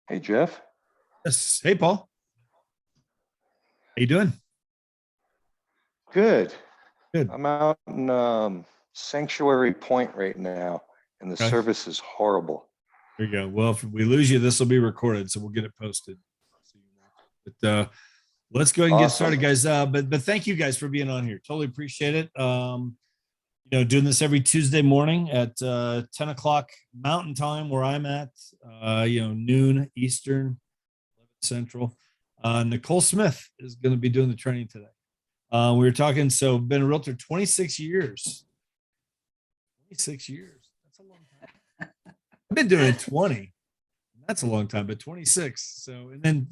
Hey, Jeff. Yes. Hey, Paul. How you doing? Good. Good. I'm out in Sanctuary Point right now, and the Okay. service is horrible. There you go. Well, if we lose you, this will be recorded, so we'll get it posted. So you can watch it. But let's go ahead and get Awesome. started, guys. But thank you guys for being on here. Totally appreciate it. Doing this every Tuesday morning at 10 o'clock Mountain Time, where I'm at. Noon Eastern, 11 Central. Nicole Smith is going to be doing the training today. We were talking. So, been a realtor 26 years. 26 years. That's a long time. I've been doing it 20. That's a long time, but 26. So, and then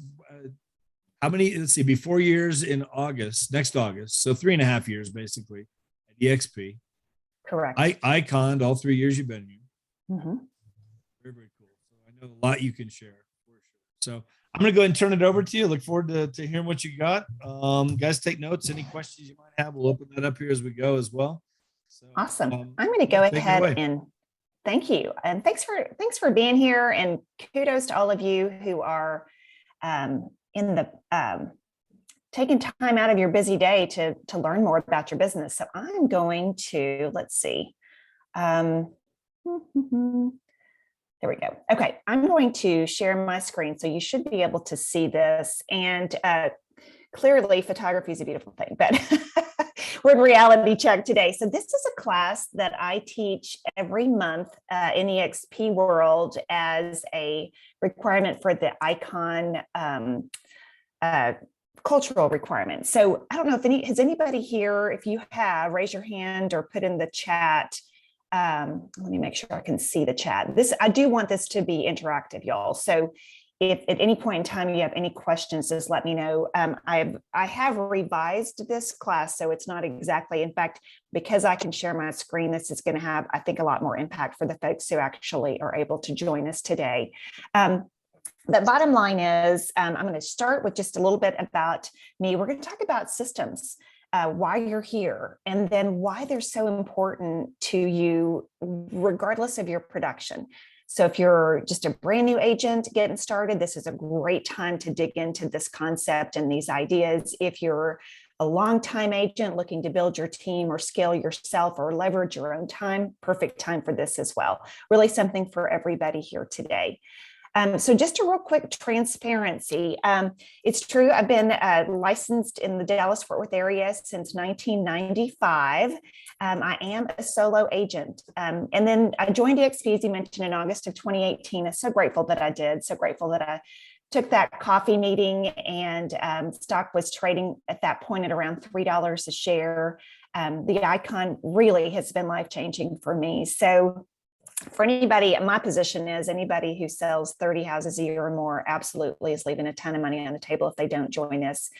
how many? Let's see, be 4 years in August, next August. So 3.5 years basically at EXP. Correct. I iconed all 3 years you've been here. Mm-hmm. Very, very cool. So I know a lot you can share for sure. So I'm going to go ahead and turn it over to you. Look forward to hearing what you got. Guys, take notes. Any questions you might have, we'll open that up here as we go as well. So, Awesome. I'm going to go ahead and thank you. And thanks for being here. And kudos to all of you who are taking time out of your busy day to learn more about your business. So I'm going to, let's see. There we go. Okay, I'm going to share my screen. So you should be able to see this. And clearly photography is a beautiful thing, but we're in reality check today. So this is a class that I teach every month in the EXP world as a requirement for the icon cultural requirement. So I don't know if has anybody here, if you have, raise your hand or put in the chat. Let me make sure I can see the chat. I do want this to be interactive, y'all. So if at any point in time you have any questions, just let me know. I have revised this class, so it's not exactly, in fact, because I can share my screen, this is going to have, I think, a lot more impact for the folks who actually are able to join us today. The bottom line is, I'm going to start with just a little bit about me. We're going to talk about systems. Why you're here, and then why they're so important to you, regardless of your production. So if you're just a brand new agent getting started, this is a great time to dig into this concept and these ideas. If you're a longtime agent looking to build your team or scale yourself or leverage your own time, perfect time for this as well. Really something for everybody here today. So just a real quick transparency. It's true, I've been licensed in the Dallas-Fort Worth area since 1995. I am a solo agent. And then I joined EXP, as you mentioned, in August of 2018. I'm so grateful that I did, so grateful that I took that coffee meeting, and stock was trading at that point at around $3 a share. The icon really has been life-changing for me. So for anybody, my position is anybody who sells 30 houses a year or more absolutely is leaving a ton of money on the table if they don't join us.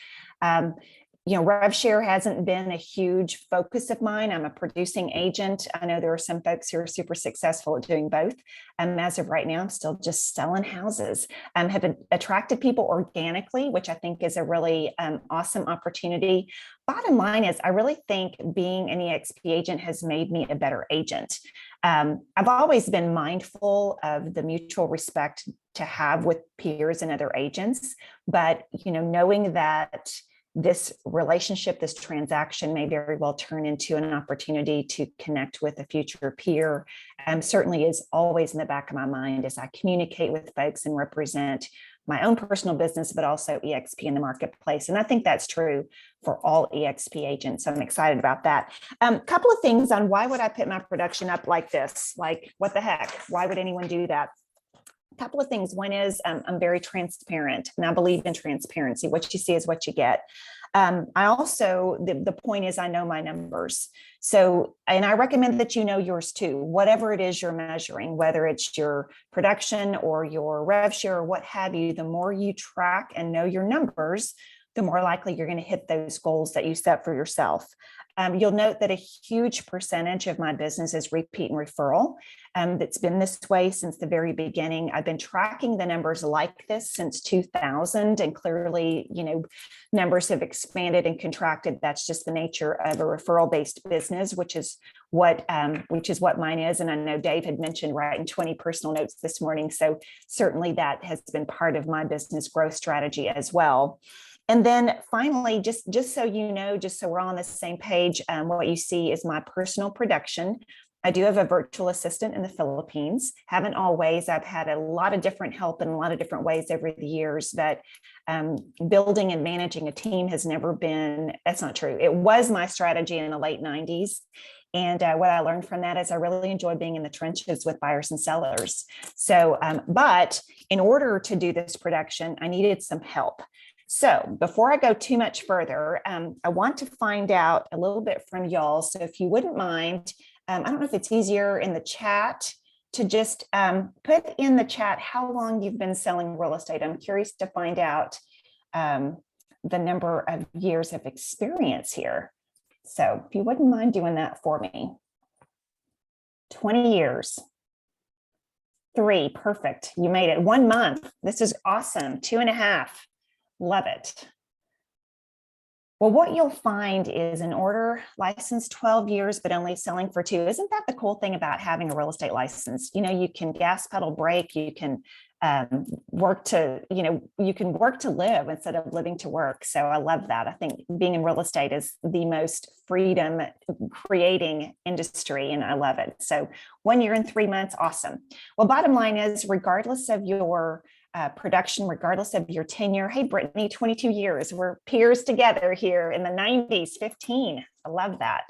Rev share hasn't been a huge focus of mine. I'm a producing agent. I know there are some folks who are super successful at doing both. As of right now, I'm still just selling houses. Have attracted people organically, which I think is a really awesome opportunity. Bottom line is, I really think being an EXP agent has made me a better agent. I've always been mindful of the mutual respect to have with peers and other agents, but knowing that this relationship, this transaction may very well turn into an opportunity to connect with a future peer, certainly is always in the back of my mind as I communicate with folks and represent my own personal business, but also EXP in the marketplace. And I think that's true for all EXP agents. So I'm excited about that. Couple of things on why would I put my production up like this? Like, what the heck? Why would anyone do that? A couple of things. One is I'm very transparent, and I believe in transparency. What you see is what you get. I also, the point is, I know my numbers. So, and I recommend that you know yours too, whatever it is you're measuring, whether it's your production or your rev share or what have you, the more you track and know your numbers, the more likely you're going to hit those goals that you set for yourself. You'll note that a huge percentage of my business is repeat and referral. That's been this way since the very beginning. I've been tracking the numbers like this since 2000, and clearly, numbers have expanded and contracted. That's just the nature of a referral-based business, which is what mine is. And I know Dave had mentioned writing 20 personal notes this morning. So certainly that has been part of my business growth strategy as well. And then finally, just so you know, just so we're all on the same page, what you see is my personal production. I do have a virtual assistant in the Philippines. Haven't always. I've had a lot of different help in a lot of different ways over the years, but building and managing a team has never been, that's not true. It was my strategy in the late 90s. And what I learned from that is I really enjoy being in the trenches with buyers and sellers. So, but in order to do this production, I needed some help. So before I go too much further, I want to find out a little bit from y'all. So if you wouldn't mind, I don't know if it's easier in the chat to just put in the chat how long you've been selling real estate. I'm curious to find out the number of years of experience here. So if you wouldn't mind doing that for me. 20 years. 3, perfect. You made it. 1 month. This is awesome. 2.5. Love it. Well, what you'll find is an order licensed 12 years, but only selling for 2. Isn't that the cool thing about having a real estate license? You can gas pedal brake, you can work to live instead of living to work. So I love that. I think being in real estate is the most freedom creating industry, and I love it. So 1 year and 3 months, awesome. Well, bottom line is, regardless of your production, regardless of your tenure. Hey, Brittany, 22 years. We're peers together here in the 90s, 15. I love that.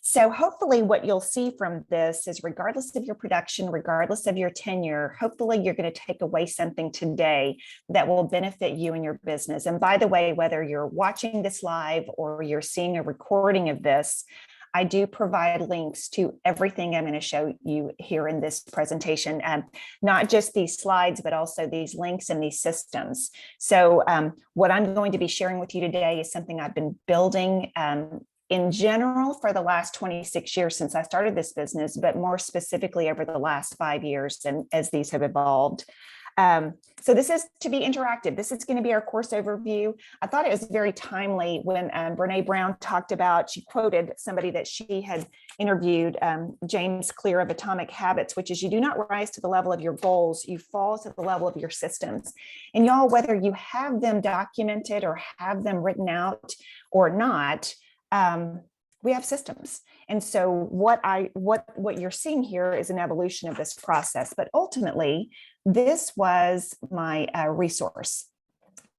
So hopefully what you'll see from this is, regardless of your production, regardless of your tenure, hopefully you're going to take away something today that will benefit you and your business. And by the way, whether you're watching this live or you're seeing a recording of this, I do provide links to everything I'm going to show you here in this presentation, not just these slides, but also these links and these systems. So what I'm going to be sharing with you today is something I've been building in general for the last 26 years since I started this business, but more specifically over the last 5 years and as these have evolved. So this is to be interactive. This is going to be our course overview. I thought it was very timely when Brene Brown talked about, she quoted somebody that she had interviewed, James Clear of Atomic Habits, which is, you do not rise to the level of your goals, you fall to the level of your systems. And y'all, whether you have them documented or have them written out or not, we have systems. And so what you're seeing here is an evolution of this process, but ultimately this was my resource.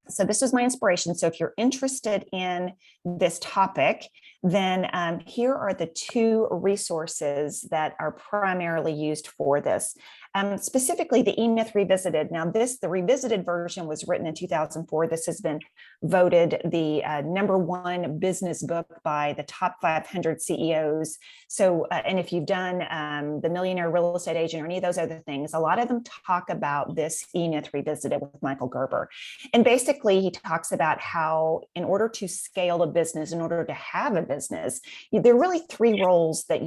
So this was my inspiration. So if you're interested in this topic, then here are the 2 resources that are primarily used for this. Specifically the E-Myth Revisited. Now the revisited version was written in 2004. This has been voted the #1 business book by the top 500 CEOs. So, and if you've done the Millionaire Real Estate Agent or any of those other things, a lot of them talk about this E-Myth Revisited with Michael Gerber. And basically he talks about how, in order to scale a business, in order to have a business, there are really 3 roles that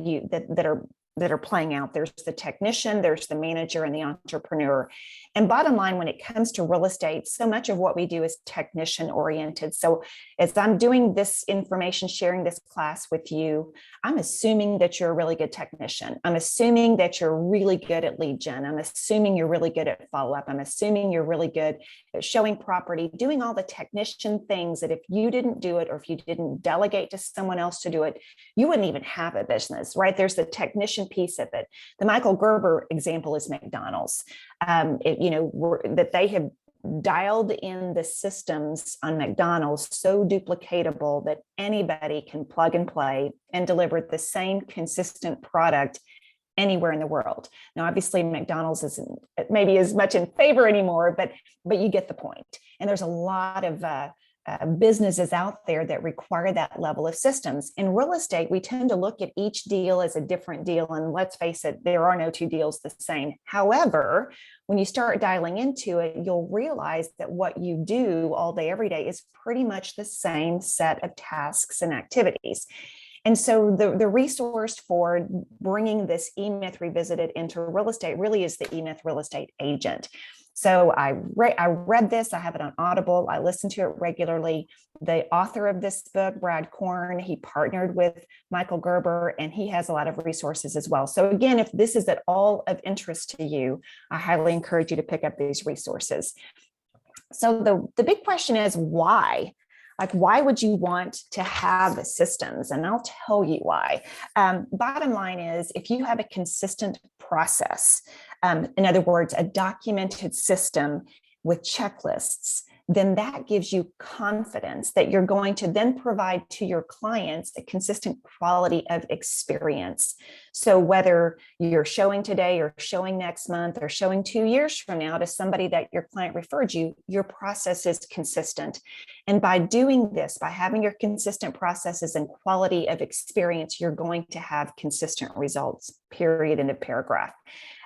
are playing out. There's the technician, there's the manager, and the entrepreneur. And bottom line, when it comes to real estate, so much of what we do is technician oriented. So as I'm doing this information, sharing this class with you, I'm assuming that you're a really good technician. I'm assuming that you're really good at lead gen. I'm assuming you're really good at follow-up. I'm assuming you're really good at showing property, doing all the technician things that if you didn't do it, or if you didn't delegate to someone else to do it, you wouldn't even have a business, right? There's the technician piece of it. The Michael Gerber example is McDonald's. That they have dialed in the systems on McDonald's so duplicatable that anybody can plug and play and deliver the same consistent product anywhere in the world. Now, obviously, McDonald's isn't maybe as much in favor anymore, but you get the point. And there's a lot of businesses out there that require that level of systems. In real estate, we tend to look at each deal as a different deal. And let's face it, there are no two deals the same. However, when you start dialing into it, you'll realize that what you do all day, every day is pretty much the same set of tasks and activities. And so the resource for bringing this eMyth Revisited into real estate really is the eMyth Real Estate Agent. So I read this, I have it on Audible, I listen to it regularly. The author of this book, Brad Korn, he partnered with Michael Gerber, and he has a lot of resources as well. So again, if this is at all of interest to you, I highly encourage you to pick up these resources. So the big question is why? Like, why would you want to have systems? And I'll tell you why. Bottom line is, if you have a consistent process, in other words, a documented system with checklists, then that gives you confidence that you're going to then provide to your clients a consistent quality of experience. So whether you're showing today or showing next month or showing 2 years from now to somebody that your client referred you, your process is consistent. And by doing this, by having your consistent processes and quality of experience, you're going to have consistent results, period, end of paragraph.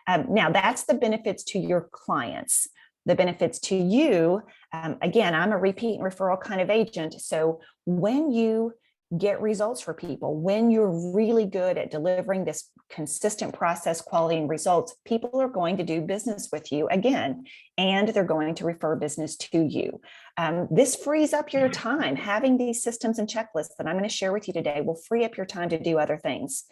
Now, that's the benefits to your clients. The benefits to you, again, I'm a repeat and referral kind of agent. So when you get results for people, when you're really good at delivering this consistent process, quality, and results, people are going to do business with you again, and they're going to refer business to you. This frees up your time. Having these systems and checklists that I'm going to share with you today will free up your time to do other things.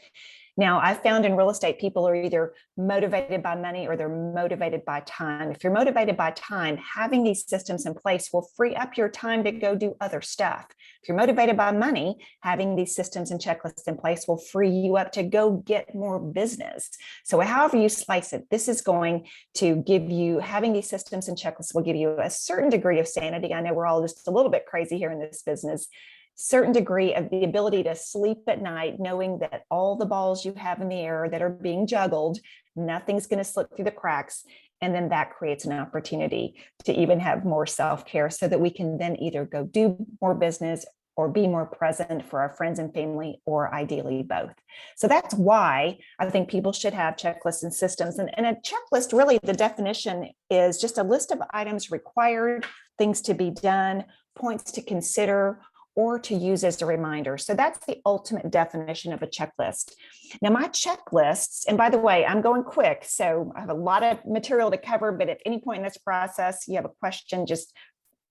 Now, I've found in real estate, people are either motivated by money or they're motivated by time. If you're motivated by time, having these systems in place will free up your time to go do other stuff. If you're motivated by money, having these systems and checklists in place will free you up to go get more business. So however you slice it, this is going to give you, having these systems and checklists will give you a certain degree of sanity. I know we're all just a little bit crazy here in this business. Certain degree of the ability to sleep at night, knowing that all the balls you have in the air that are being juggled, nothing's going to slip through the cracks. And then that creates an opportunity to even have more self-care so that we can then either go do more business or be more present for our friends and family, or ideally both. So that's why I think people should have checklists and systems. And a checklist, really, the definition is just a list of items required, things to be done, points to consider, or to use as a reminder. So that's the ultimate definition of a checklist. Now, my checklists, and by the way, I'm going quick, so I have a lot of material to cover, but at any point in this process, you have a question, just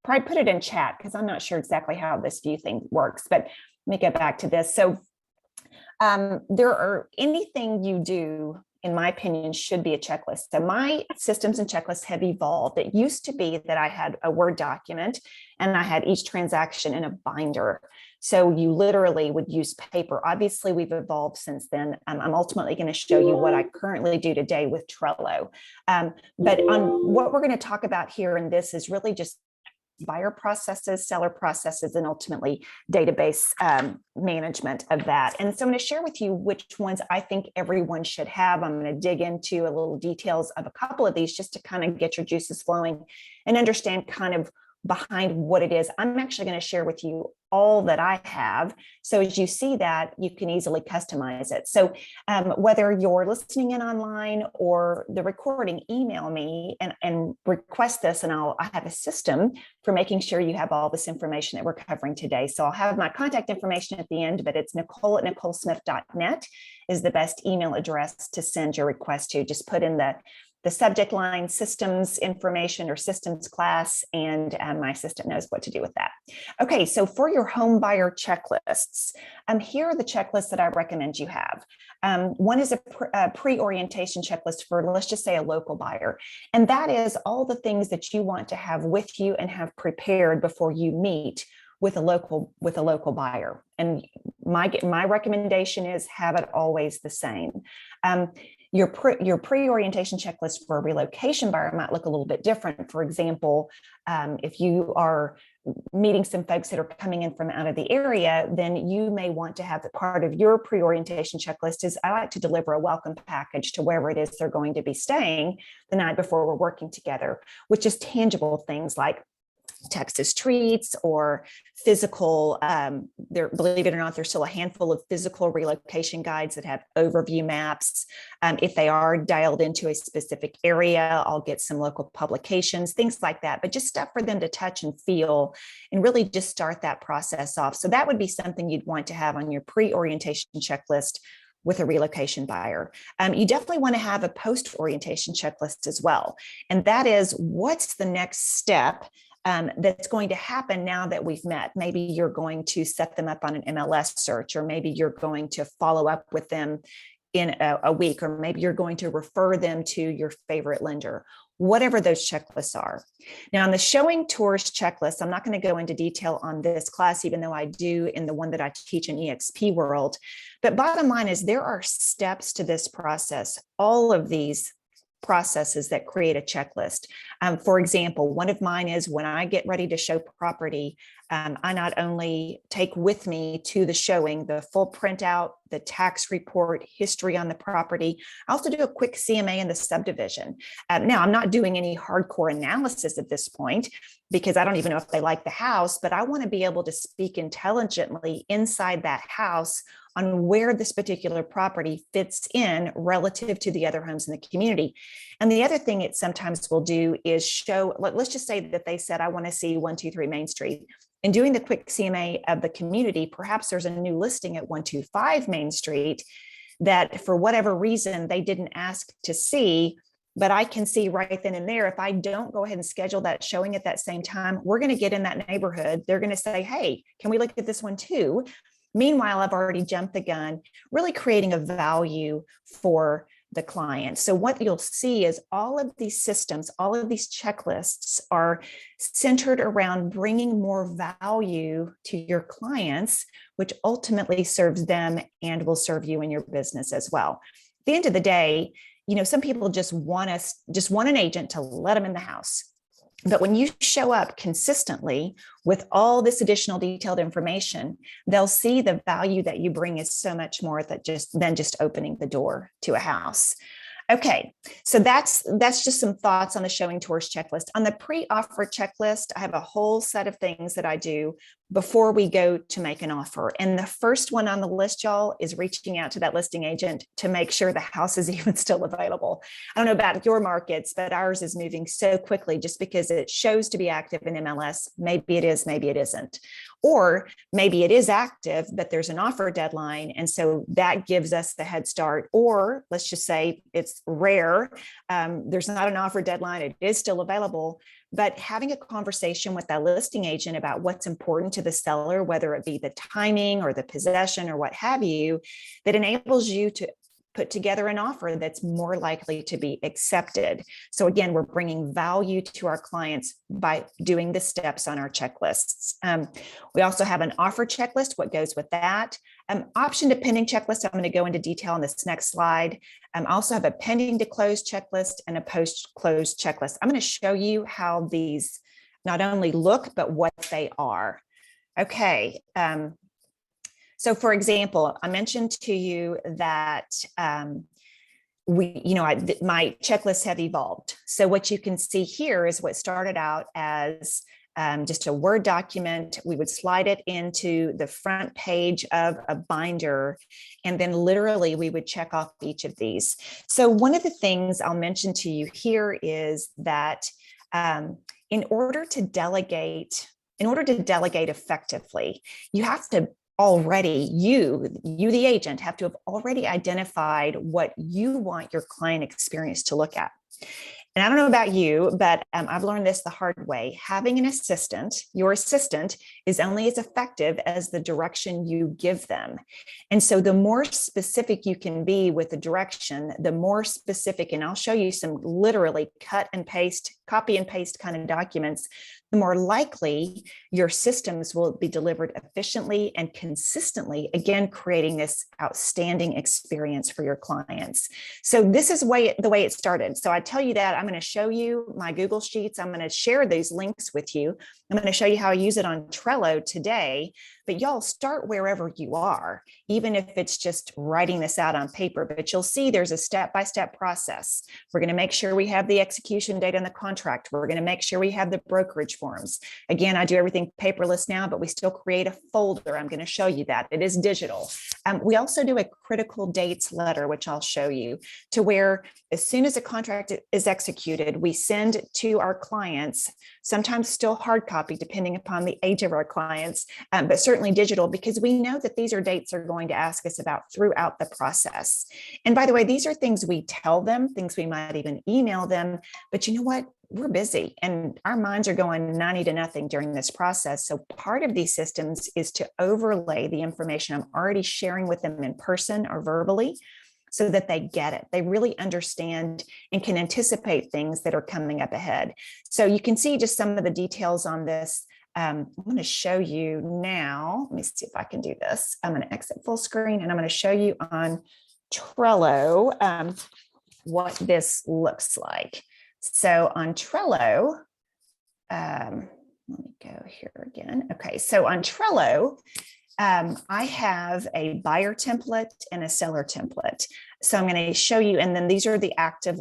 probably put it in chat, because I'm not sure exactly how this view thing works, but let me get back to this. So there are anything you do, in my opinion, should be a checklist. So my systems and checklists have evolved. It used to be that I had a Word document and I had each transaction in a binder. So you literally would use paper. Obviously, we've evolved since then. I'm ultimately going to show you what I currently do today with Trello. But on what we're going to talk about here in this is really just buyer processes, seller processes, and ultimately database management of that. And so I'm going to share with you which ones I think everyone should have. I'm going to dig into a little details of a couple of these just to kind of get your juices flowing and understand kind of behind what it is. I'm actually going to share with you all that I have. So as you see that, you can easily customize it. So whether you're listening in online or the recording, email me and request this, and I have a system for making sure you have all this information that we're covering today. So I'll have my contact information at the end, but it's Nicole@NicoleSmith.net is the best email address to send your request to. Just put in the subject line systems information or systems class, and my assistant knows what to do with that. Okay, so for your home buyer checklists, here are the checklists that I recommend you have. One is a pre-orientation checklist for, let's just say, a local buyer. And that is all the things that you want to have with you and have prepared before you meet with a local buyer. And my recommendation is have it always the same. Your pre-orientation checklist for a relocation buyer might look a little bit different. For example, if you are meeting some folks that are coming in from out of the area, then you may want to have part of your pre-orientation checklist is, I like to deliver a welcome package to wherever it is they're going to be staying the night before we're working together, which is tangible things like Texas treats or physical, believe it or not, there's still a handful of physical relocation guides that have overview maps. If they are dialed into a specific area, I'll get some local publications, things like that, but just stuff for them to touch and feel and really just start that process off. So that would be something you'd want to have on your pre-orientation checklist with a relocation buyer. You definitely want to have a post-orientation checklist as well. And that is, what's the next step that's going to happen now that we've met? Maybe you're going to set them up on an MLS search, or maybe you're going to follow up with them in a week, or maybe you're going to refer them to your favorite lender, whatever those checklists are. Now, on the showing tours checklist, I'm not going to go into detail on this class, even though I do in the one that I teach in EXP World. But bottom line is, there are steps to this process. All of these processes that create a checklist. For example, one of mine is, when I get ready to show property, I not only take with me to the showing the full printout, the tax report, history on the property, I also do a quick CMA in the subdivision. Now, I'm not doing any hardcore analysis at this point, because I don't even know if they like the house, but I want to be able to speak intelligently inside that house on where this particular property fits in relative to the other homes in the community. And the other thing it sometimes will do is show, let's just say that they said, I want to see 123 Main Street. And doing the quick CMA of the community, perhaps there's a new listing at 125 Main Street that for whatever reason they didn't ask to see, but I can see right then and there, if I don't go ahead and schedule that showing at that same time, we're going to get in that neighborhood. They're going to say, hey, can we look at this one too? Meanwhile, I've already jumped the gun, really creating a value for the client. So what you'll see is all of these systems, all of these checklists are centered around bringing more value to your clients, which ultimately serves them and will serve you in your business as well. At the end of the day, some people just want an agent to let them in the house. But when you show up consistently with all this additional detailed information, they'll see the value that you bring is so much more than just opening the door to a house. Okay, so that's just some thoughts on the showing tours checklist. On the pre-offer checklist, I have a whole set of things that I do before we go to make an offer. And the first one on the list, y'all, is reaching out to that listing agent to make sure the house is even still available. I don't know about your markets, but ours is moving so quickly just because it shows to be active in MLS. Maybe it is, maybe it isn't. Or maybe it is active, but there's an offer deadline. And so that gives us the head start. Or let's just say it's rare. There's not an offer deadline. It is still available. But having a conversation with that listing agent about what's important to the seller, whether it be the timing or the possession or what have you, that enables you to put together an offer that's more likely to be accepted. So again, we're bringing value to our clients by doing the steps on our checklists. We also have an offer checklist, what goes with that. Option to pending checklist, I'm going to go into detail on this next slide. I also have a pending to close checklist and a post-close checklist. I'm going to show you how these not only look, but what they are. Okay. So for example, I mentioned to you that my checklists have evolved. So what you can see here is what started out as just a Word document. We would slide it into the front page of a binder, and then literally we would check off each of these. So one of the things I'll mention to you here is that in order to delegate effectively, you have to already, you the agent, have to have already identified what you want your client experience to look at. And I don't know about you, but I've learned this the hard way. Having an assistant, your assistant, is only as effective as the direction you give them. And so the more specific you can be with the direction, the more specific, and I'll show you some literally cut and paste, copy and paste kind of documents, the more likely your systems will be delivered efficiently and consistently, again, creating this outstanding experience for your clients. So this is the way it started. So I tell you that I'm going to show you my Google Sheets. I'm going to share these links with you. I'm going to show you how I use it on Trello today, but y'all start wherever you are, even if it's just writing this out on paper, but you'll see there's a step-by-step process. We're going to make sure we have the execution date on the contract. We're going to make sure we have the brokerage forms. Again, I do everything paperless now, but we still create a folder. I'm going to show you that. It is digital. We also do a critical dates letter, which I'll show you, to where as soon as a contract is executed, we send to our clients, sometimes still hard copy, depending upon the age of our clients, but certainly digital, because we know that these are dates they're going to ask us about throughout the process. And by the way, these are things we tell them, things we might even email them, but you know what? We're busy and our minds are going 90 to nothing during this process. So part of these systems is to overlay the information I'm already sharing with them in person or verbally, so that they get it. They really understand and can anticipate things that are coming up ahead. So you can see just some of the details on this. I'm going to show you now. Let me see if I can do this. I'm going to exit full screen and I'm going to show you on Trello what this looks like. So on Trello, let me go here again. Okay, so on Trello, I have a buyer template and a seller template. So I'm going to show you, and then these are the active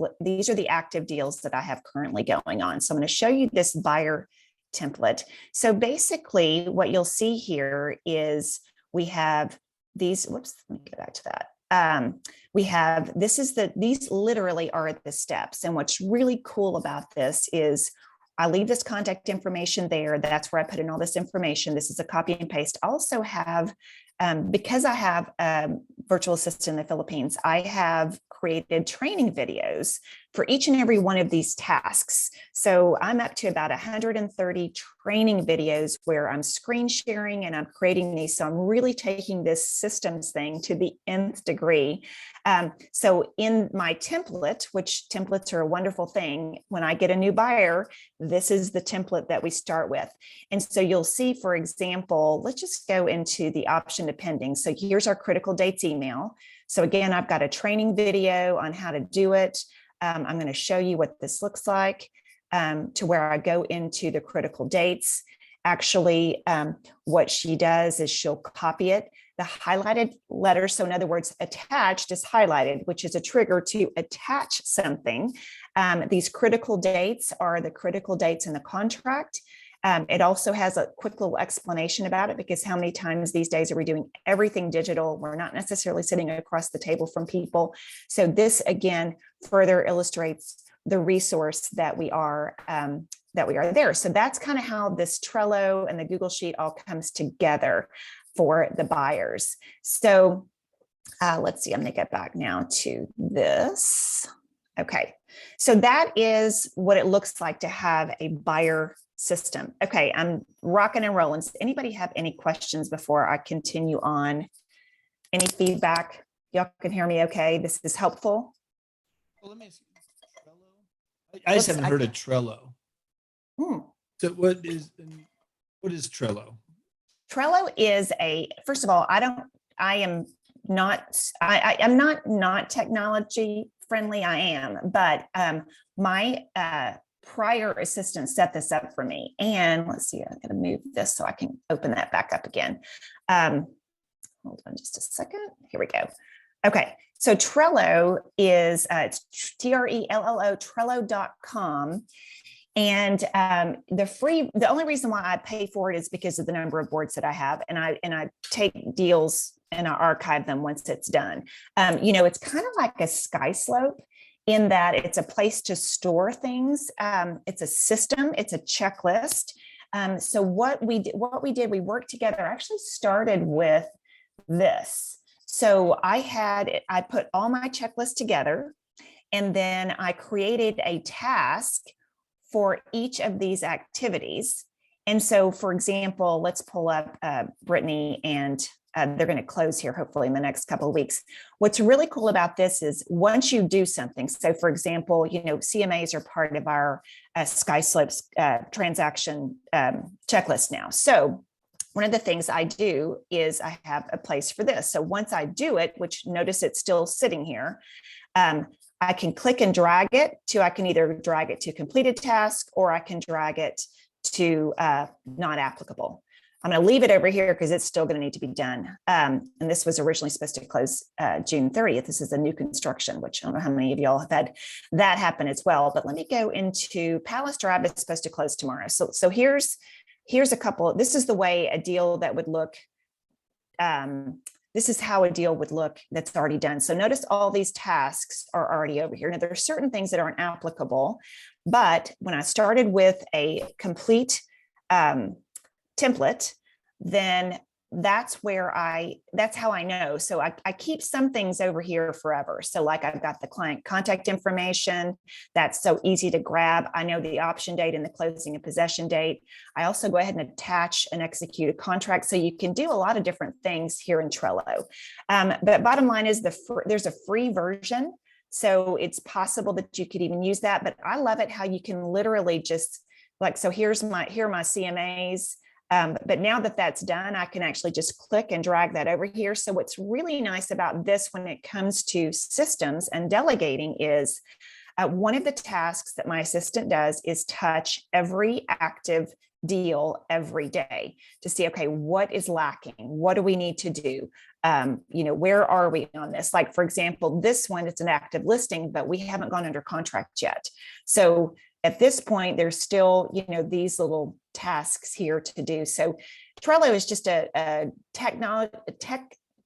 deals that I have currently going on. So I'm going to show you this buyer template. So basically what you'll see here is we have these, whoops, let me go back to that. We have, these literally are the steps. And what's really cool about this is I leave this contact information there. That's where I put in all this information. This is a copy and paste. I also have, because I have a virtual assistant in the Philippines, I have created training videos for each and every one of these tasks. So I'm up to about 130 training videos where I'm screen sharing and I'm creating these. So I'm really taking this systems thing to the nth degree. So in my template, which templates are a wonderful thing, when I get a new buyer, this is the template that we start with. And so you'll see, for example, let's just go into the option to pending. So here's our critical dates email. So again, I've got a training video on how to do it. I'm going to show you what this looks like, to where I go into the critical dates. Actually, what she does is she'll copy it. The highlighted letter, so in other words, attached is highlighted, which is a trigger to attach something. These critical dates are the critical dates in the contract. It also has a quick little explanation about it, because how many times these days are we doing everything digital? We're not necessarily sitting across the table from people. So this again further illustrates the resource that we are there. So that's kind of how this Trello and the Google Sheet all comes together for the buyers. So let's see, I'm going to get back now to this. Okay, so that is what it looks like to have a buyer system. Okay, I'm rocking and rolling. Does anybody have any questions before I continue on? Any feedback? Y'all can hear me okay? This is helpful. Well, let me ask you, Trello. I just haven't heard of Trello. So what is Trello? Trello is first of all, I'm not technology friendly. I am, but my prior assistant set this up for me. And let's see, I'm going to move this so I can open that back up again. Hold on just a second. Here we go. Okay. So Trello is, it's Trello, Trello.com. And the only reason why I pay for it is because of the number of boards that I have, and I take deals and I archive them once it's done. It's kind of like a Sky Slope in that it's a place to store things. It's a system, it's a checklist. So what we did, we worked together, actually started with this. So I put all my checklists together, and then I created a task for each of these activities. And so, for example, let's pull up Brittany, and they're going to close here hopefully in the next couple of weeks. What's really cool about this is once you do something, so for example, CMAs are part of our Sky Slopes transaction checklist now. So one of the things I do is I have a place for this. So once I do it, which notice it's still sitting here, I can click and drag it to, I can either drag it to completed task, or I can drag it to not applicable. I'm going to leave it over here because it's still going to need to be done. And this was originally supposed to close June 30th. This is a new construction, which I don't know how many of y'all have had that happen as well. But let me go into Palace Drive. It's supposed to close tomorrow. So here's a couple. This is the way a deal that would look. This is how a deal would look that's already done. So notice all these tasks are already over here. Now there are certain things that aren't applicable, but when I started with a complete template, then that's how I know. So I keep some things over here forever. So like I've got the client contact information. That's so easy to grab. I know the option date and the closing and possession date. I also go ahead and attach and execute a contract. So you can do a lot of different things here in Trello. But bottom line is there's a free version. So it's possible that you could even use that, but I love it how you can literally just so here are my CMAs. But now that that's done, I can actually just click and drag that over here. So what's really nice about this when it comes to systems and delegating is one of the tasks that my assistant does is touch every active deal every day to see, okay, what is lacking? What do we need to do? Where are we on this? Like, for example, this one, it's an active listing, but we haven't gone under contract yet. So at this point, there's still, these little tasks here to do. So Trello is just a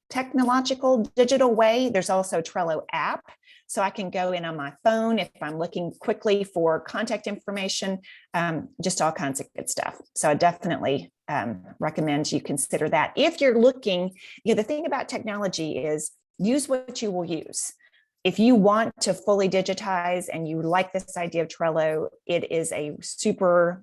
technological digital way. There's also a Trello app. So I can go in on my phone if I'm looking quickly for contact information, just all kinds of good stuff. So I definitely recommend you consider that. If you're looking, the thing about technology is use what you will use. If you want to fully digitize and you like this idea of Trello, it is a super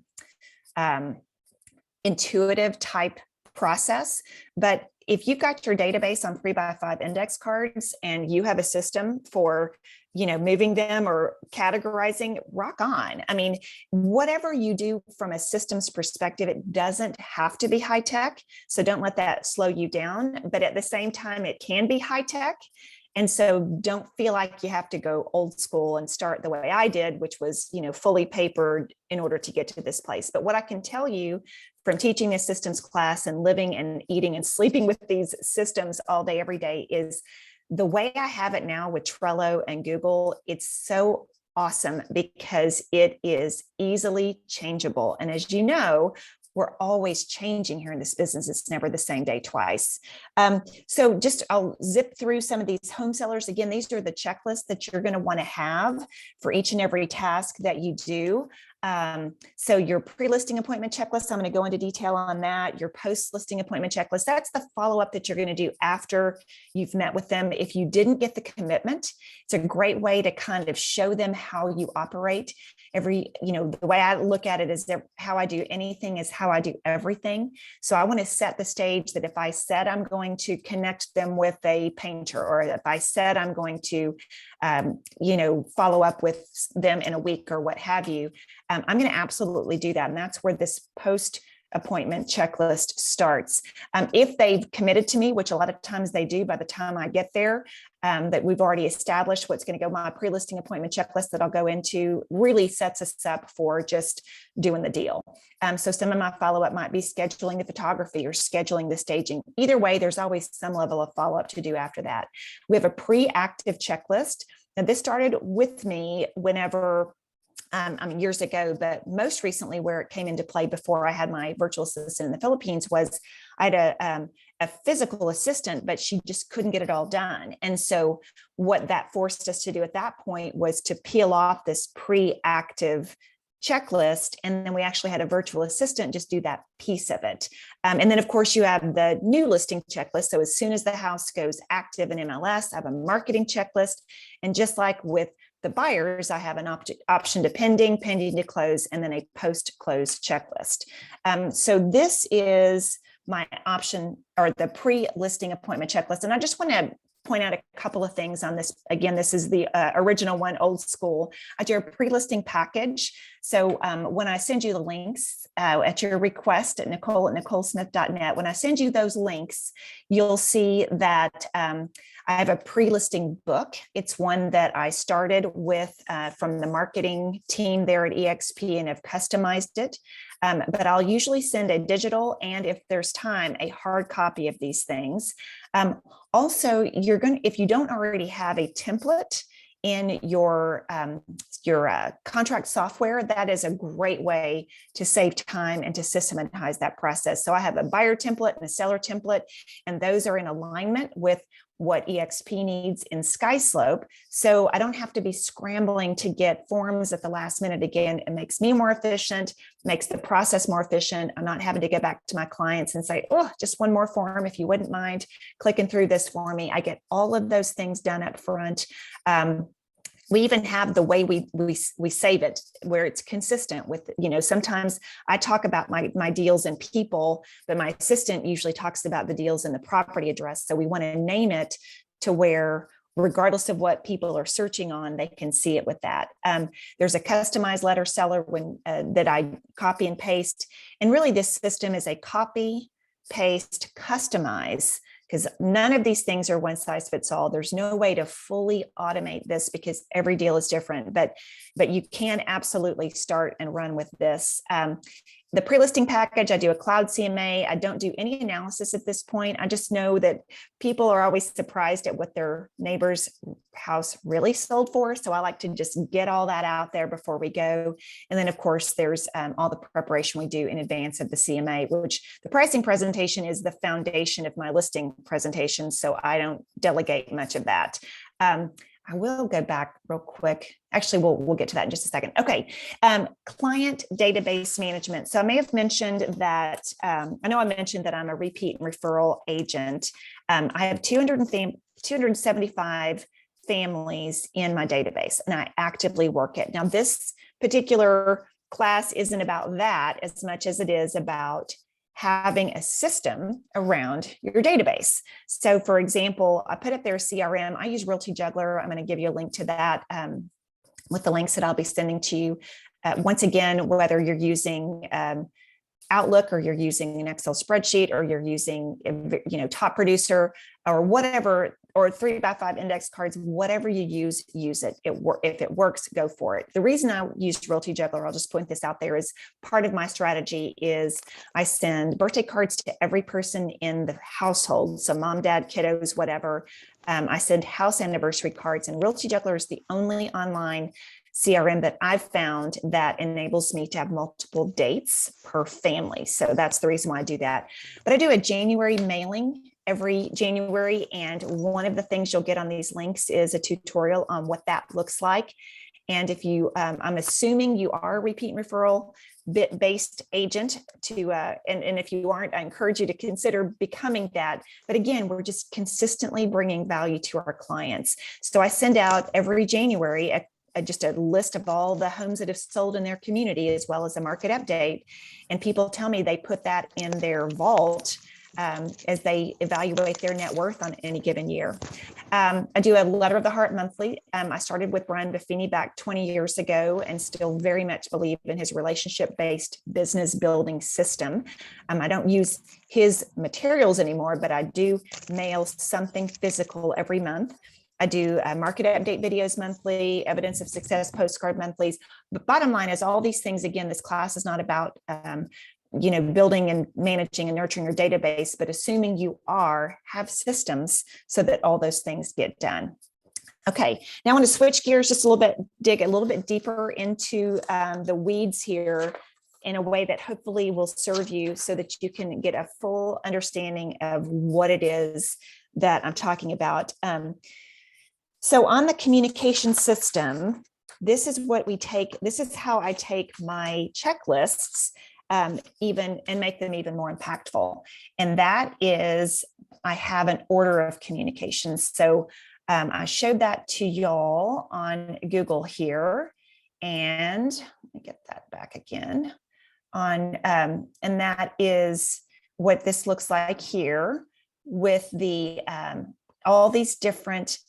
intuitive type process. But if you've got your database on 3x5 index cards and you have a system for, moving them or categorizing, rock on. I mean, whatever you do from a systems perspective, it doesn't have to be high tech. So don't let that slow you down. But at the same time, it can be high tech. And so don't feel like you have to go old school and start the way I did, which was, fully papered in order to get to this place. But what I can tell you from teaching this systems class and living and eating and sleeping with these systems all day, every day is the way I have it now with Trello and Google. It's so awesome because it is easily changeable. And as you know, we're always changing here in this business. It's never the same day twice. So I'll zip through some of these home sellers. Again, these are the checklists that you're going to want to have for each and every task that you do. So your pre-listing appointment checklist, I'm going to go into detail on that. Your post-listing appointment checklist, that's the follow-up that you're going to do after you've met with them. If you didn't get the commitment, it's a great way to kind of show them how you operate. The way I look at it is how I do anything is how I do everything. So I want to set the stage that if I said I'm going to connect them with a painter, or if I said I'm going to, follow up with them in a week or what have you, I'm going to absolutely do that. And that's where this post-appointment checklist starts. If they've committed to me, which a lot of times they do by the time I get there, that we've already established what's going to go, my pre-listing appointment checklist that I'll go into really sets us up for just doing the deal. So some of my follow-up might be scheduling the photography or scheduling the staging. Either way, there's always some level of follow-up to do after that. We have a pre-active checklist. Now this started with me whenever years ago, but most recently where it came into play before I had my virtual assistant in the Philippines was I had a physical assistant, but she just couldn't get it all done. And so what that forced us to do at that point was to peel off this pre-active checklist. And then we actually had a virtual assistant just do that piece of it. And then of course you have the new listing checklist. So as soon as the house goes active in MLS, I have a marketing checklist. And just like with the buyers, I have an option to pending to close, and then a post-close checklist. So this is my option or the pre-listing appointment checklist. And I just want to point out a couple of things on this. Again, this is the original one, old school. I do a pre-listing package. So when I send you the links at your request at Nicole@NicoleSmith.net, when I send you those links, you'll see that I have a pre-listing book. It's one that I started with from the marketing team there at EXP and have customized it. But I'll usually send a digital, and if there's time, a hard copy of these things. Also, if you don't already have a template in your contract software, that is a great way to save time and to systematize that process. So I have a buyer template and a seller template, and those are in alignment with what EXP needs in SkySlope. So I don't have to be scrambling to get forms at the last minute again. It makes me more efficient, makes the process more efficient. I'm not having to go back to my clients and say, oh, just one more form, if you wouldn't mind clicking through this for me. I get all of those things done up front. We even have the way we save it, where it's consistent with, sometimes I talk about my deals and people, but my assistant usually talks about the deals and the property address. So we want to name it to where, regardless of what people are searching on, they can see it with that. There's a customized letter seller that I copy and paste. And really this system is a copy, paste, customize, because none of these things are one size fits all. There's no way to fully automate this because every deal is different, but you can absolutely start and run with this. The pre-listing package, I do a cloud CMA. I don't do any analysis at this point. I just know that people are always surprised at what their neighbor's house really sold for. So I like to just get all that out there before we go. And then of course, there's all the preparation we do in advance of the CMA, which the pricing presentation is the foundation of my listing presentation. So I don't delegate much of that. I will go back real quick. Actually, we'll get to that in just a second. Okay. Client database management. So I may have mentioned that, I know I mentioned that I'm a repeat and referral agent. I have 275 families in my database, and I actively work it. Now, this particular class isn't about that as much as it is about having a system around your database. So for example, I put up there CRM. I use Realty Juggler. I'm going to give you a link to that with the links that I'll be sending to you. Once again, whether you're using Outlook or you're using an Excel spreadsheet or you're using, Top Producer or whatever, or 3x5 index cards, whatever you use it. If it works, go for it. The reason I used Realty Juggler, I'll just point this out there, is part of my strategy is I send birthday cards to every person in the household. So mom, dad, kiddos, whatever. I send house anniversary cards, and Realty Juggler is the only online CRM that I've found that enables me to have multiple dates per family. So that's the reason why I do that. But I do a January mailing every January. And one of the things you'll get on these links is a tutorial on what that looks like. And if you, I'm assuming you are a repeat and referral based agent and if you aren't, I encourage you to consider becoming that. But again, we're just consistently bringing value to our clients. So I send out every January just a list of all the homes that have sold in their community, as well as a market update. And people tell me they put that in their vault as they evaluate their net worth on any given year. I do a letter of the heart monthly. I started with Brian Buffini back 20 years ago and still very much believe in his relationship-based business building system. I don't use his materials anymore, but I do mail something physical every month. I do market update videos monthly, evidence of success postcard monthlies. But bottom line is all these things, again, this class is not about, building and managing and nurturing your database, but assuming you have systems so that all those things get done. Okay, now I want to switch gears just a little bit, dig a little bit deeper into the weeds here in a way that hopefully will serve you so that you can get a full understanding of what it is that I'm talking about. So on the communication system, this is how I take my checklists and make them even more impactful. And that is, I have an order of communication. So I showed that to y'all on Google here. And let me get that back again and that is what this looks like here with the all these different,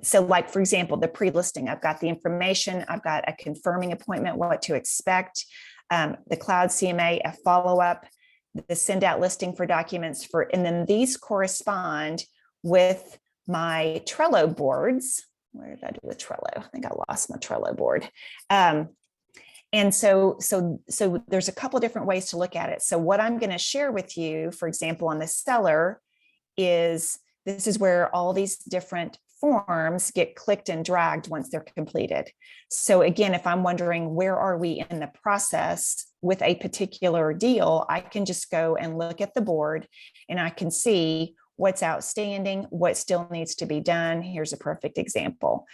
so like, for example, the pre-listing, I've got the information, I've got a confirming appointment, what to expect, the cloud CMA, a follow-up, the send out listing for documents and then these correspond with my Trello boards. Where did I do the Trello? I think I lost my Trello board. And so there's a couple different ways to look at it. So what I'm going to share with you, for example, on the seller is this is where all these different forms get clicked and dragged once they're completed. So again, if I'm wondering where are we in the process with a particular deal, I can just go and look at the board and I can see what's outstanding, what still needs to be done. Here's a perfect example.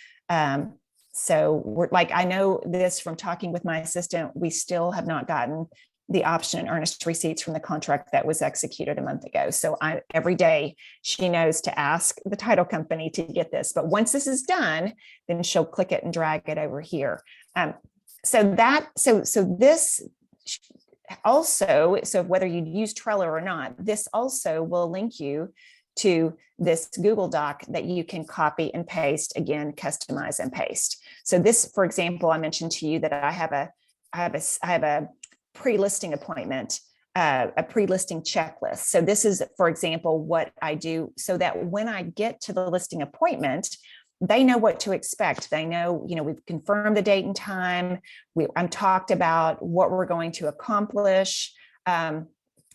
So we're like, I know this from talking with my assistant, we still have not gotten the option and earnest receipts from the contract that was executed a month ago. So every day she knows to ask the title company to get this, but once this is done, then she'll click it and drag it over here. So this also, so whether you use Trello or not, this also will link you to this Google Doc that you can copy and paste, again, customize and paste. So this, for example, I mentioned to you that I have a pre-listing appointment, a pre-listing checklist. So this is, for example, what I do so that when I get to the listing appointment, they know what to expect. They know, we've confirmed the date and time. I'm talked about what we're going to accomplish,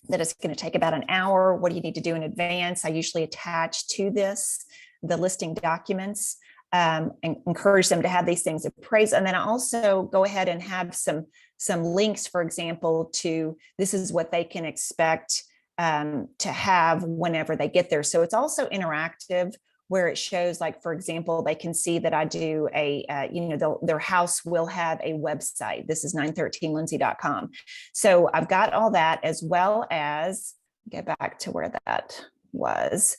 that it's going to take about an hour. What do you need to do in advance? I usually attach to this the listing documents, and encourage them to have these things appraised. And then I also go ahead and have some links, for example, to this is what they can expect to have whenever they get there. So it's also interactive, where it shows, like, for example, they can see that I do their house will have a website. This is 913lindsay.com. So I've got all that, as well as get back to where that was.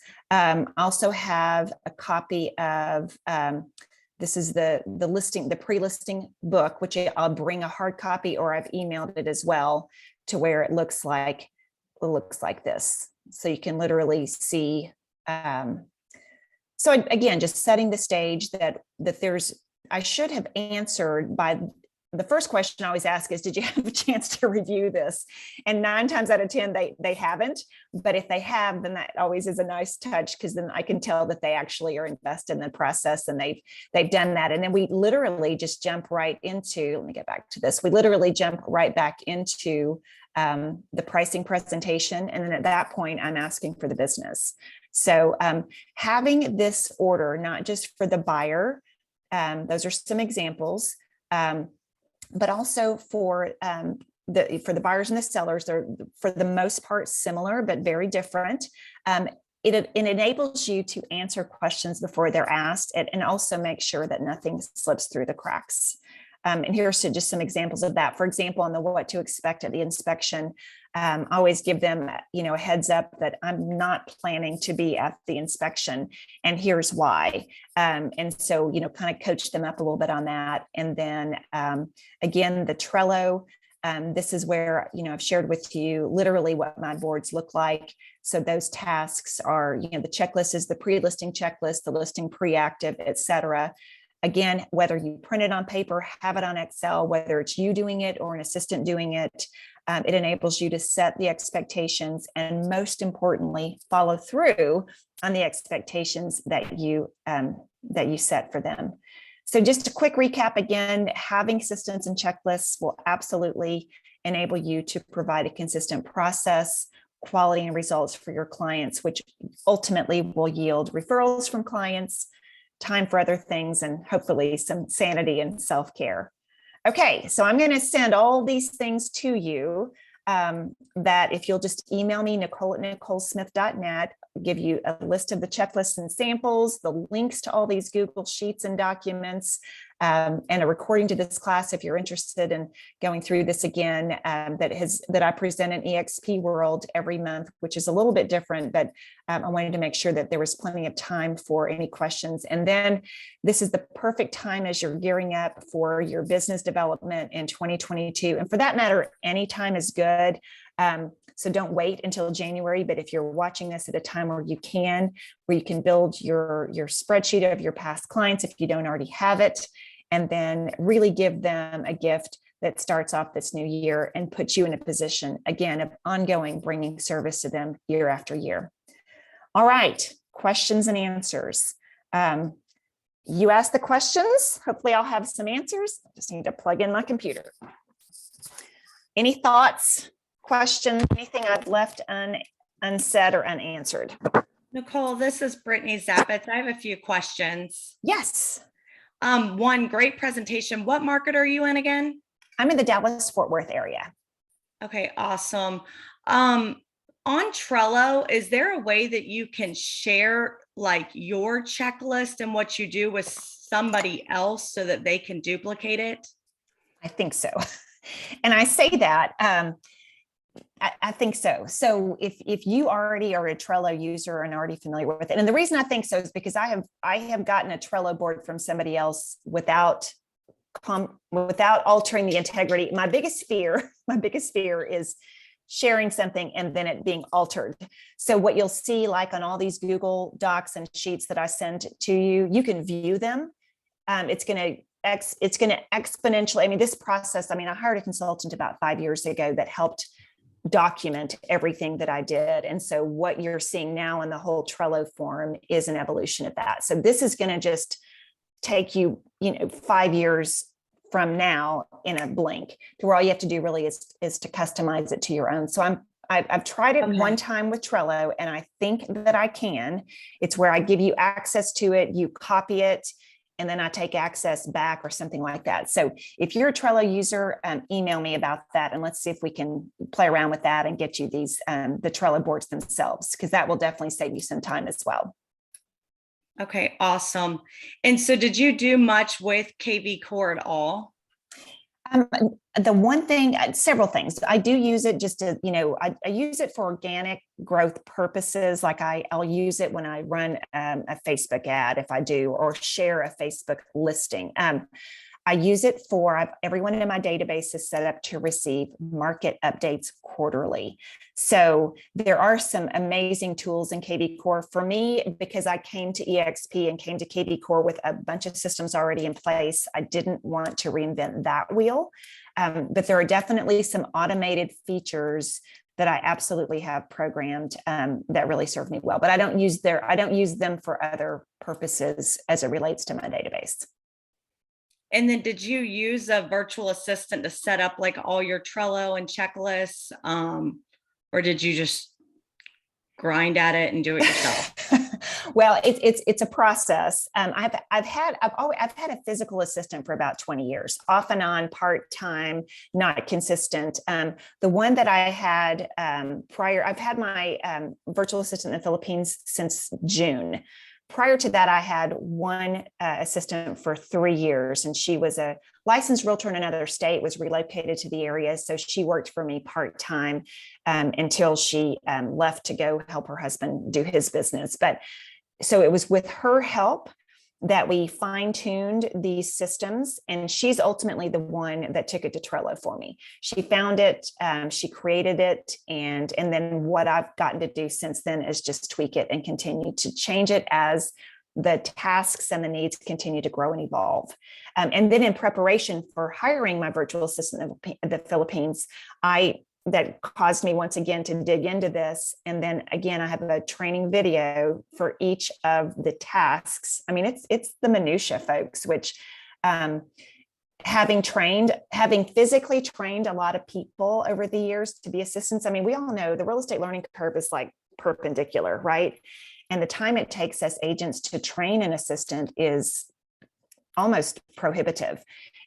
Also have a copy of, this is the listing, the pre-listing book, which I'll bring a hard copy, or I've emailed it as well, to where it looks like this. So you can literally see, so again, just setting the stage that I should have answered by the first question I always ask is, did you have a chance to review this? And 9 times out of 10, they haven't. But if they have, then that always is a nice touch, because then I can tell that they actually are invested in the process and they've done that. And then we literally just jump right into, let me get back to this. We literally jump right back into the pricing presentation. And then at that point, I'm asking for the business. So having this order, not just for the buyer, those are some examples, but also for the buyers and the sellers. They're for the most part similar, but very different. It enables you to answer questions before they're asked, and also make sure that nothing slips through the cracks. And here's just some examples of that. For example, on the what to expect at the inspection, I always give them, a heads up that I'm not planning to be at the inspection, and here's why. And so, kind of coach them up a little bit on that. And then again, the Trello, this is where, I've shared with you literally what my boards look like. So those tasks are, the checklist is the pre-listing checklist, the listing pre-active, et cetera. Again, whether you print it on paper, have it on Excel, whether it's you doing it or an assistant doing it, it enables you to set the expectations, and most importantly, follow through on the expectations that you set for them. So just a quick recap again, having systems and checklists will absolutely enable you to provide a consistent process, quality, and results for your clients, which ultimately will yield referrals from clients, time for other things, and hopefully some sanity and self-care. Okay, so I'm going to send all these things to you, that if you'll just email me, Nicole@NicoleSmith.net, give you a list of the checklists and samples, the links to all these Google Sheets and documents, and a recording to this class if you're interested in going through this again, that I present in EXP World every month, which is a little bit different, but I wanted to make sure that there was plenty of time for any questions. And then this is the perfect time as you're gearing up for your business development in 2022. And for that matter, any time is good. So don't wait until January, but if you're watching this at a time where you can build your spreadsheet of your past clients, if you don't already have it, and then really give them a gift that starts off this new year and puts you in a position, again, of ongoing bringing service to them year after year. All right, questions and answers. You ask the questions. Hopefully I'll have some answers. I just need to plug in my computer. Any thoughts, questions, anything I've left unsaid or unanswered? Nicole, this is Brittany Zappitz. I have a few questions. Yes. One, great presentation. What market are you in again? I'm in the Dallas-Fort Worth area. Okay, awesome. On Trello, is there a way that you can share like your checklist and what you do with somebody else so that they can duplicate it? I think so. And I say that, I think so. So if you already are a Trello user and already familiar with it, and the reason I think so is because I have gotten a Trello board from somebody else without altering the integrity. My biggest fear is sharing something and then it being altered. So what you'll see, like on all these Google Docs and sheets that I send to you, you can view them. It's going to exponentially. I mean, this process, I hired a consultant about 5 years ago that helped document everything that I did. And so what you're seeing now in the whole Trello form is an evolution of that. So this is going to just take you, 5 years from now in a blink, to where all you have to do really is to customize it to your own. So I've tried it one time with Trello, and I think that I can. It's where I give you access to it, you copy it, and then I take access back or something like that. So if you're a Trello user, email me about that, and let's see if we can play around with that and get you these, the Trello boards themselves, because that will definitely save you some time as well. Okay, awesome. And so did you do much with KV Core at all? The one thing, several things. I do use it just to, I use it for organic growth purposes. Like I'll use it when I run a Facebook ad, if I do, or share a Facebook listing. I use it for, everyone in my database is set up to receive market updates quarterly. So there are some amazing tools in KV Core for me, because I came to EXP and came to KV Core with a bunch of systems already in place. I didn't want to reinvent that wheel, but there are definitely some automated features that I absolutely have programmed that really serve me well. But I don't use them for other purposes as it relates to my database. And then did you use a virtual assistant to set up like all your Trello and checklists? Or did you just grind at it and do it yourself? Well, it's a process. I've had a physical assistant for about 20 years, off and on, part-time, not consistent. The one that I had prior, I've had my virtual assistant in the Philippines since June. Prior to that, I had one assistant for 3 years, and she was a licensed realtor in another state, was relocated to the area. So she worked for me part-time until she left to go help her husband do his business. But so it was with her help that we fine-tuned these systems, and she's ultimately the one that took it to Trello for me. She found it, she created it, and then what I've gotten to do since then is just tweak it and continue to change it as the tasks and the needs continue to grow and evolve. And then in preparation for hiring my virtual assistant in the Philippines, that caused me once again to dig into this. And then again, I have a training video for each of the tasks. It's the minutia, folks, which having physically trained a lot of people over the years to be assistants. We all know the real estate learning curve is like perpendicular, right? And the time it takes us agents to train an assistant is almost prohibitive.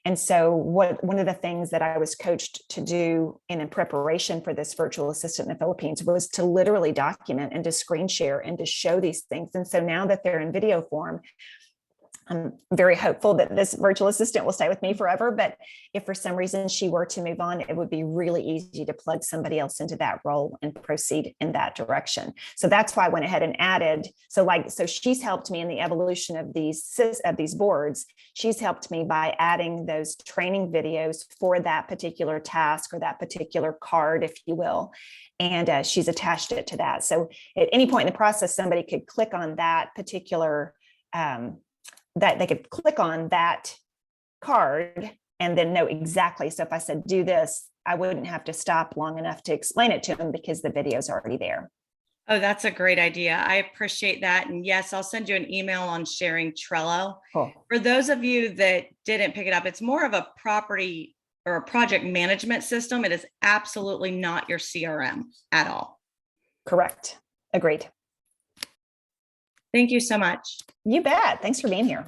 And so one of the things that I was coached to do in preparation for this virtual assistant in the Philippines was to literally document and to screen share and to show these things. And so now that they're in video form, I'm very hopeful that this virtual assistant will stay with me forever. But if for some reason she were to move on, it would be really easy to plug somebody else into that role and proceed in that direction. So that's why I went ahead and added. So she's helped me in the evolution of these boards. She's helped me by adding those training videos for that particular task or that particular card, if you will. And she's attached it to that. So at any point in the process, somebody could click on that particular that they could click on that card and then know exactly. So if I said, do this, I wouldn't have to stop long enough to explain it to them because the video is already there. Oh, that's a great idea. I appreciate that. And yes, I'll send you an email on sharing Trello. Cool. For those of you that didn't pick it up, it's more of a property or a project management system. It is absolutely not your CRM at all. Correct. Agreed. Thank you so much. You bet. Thanks for being here.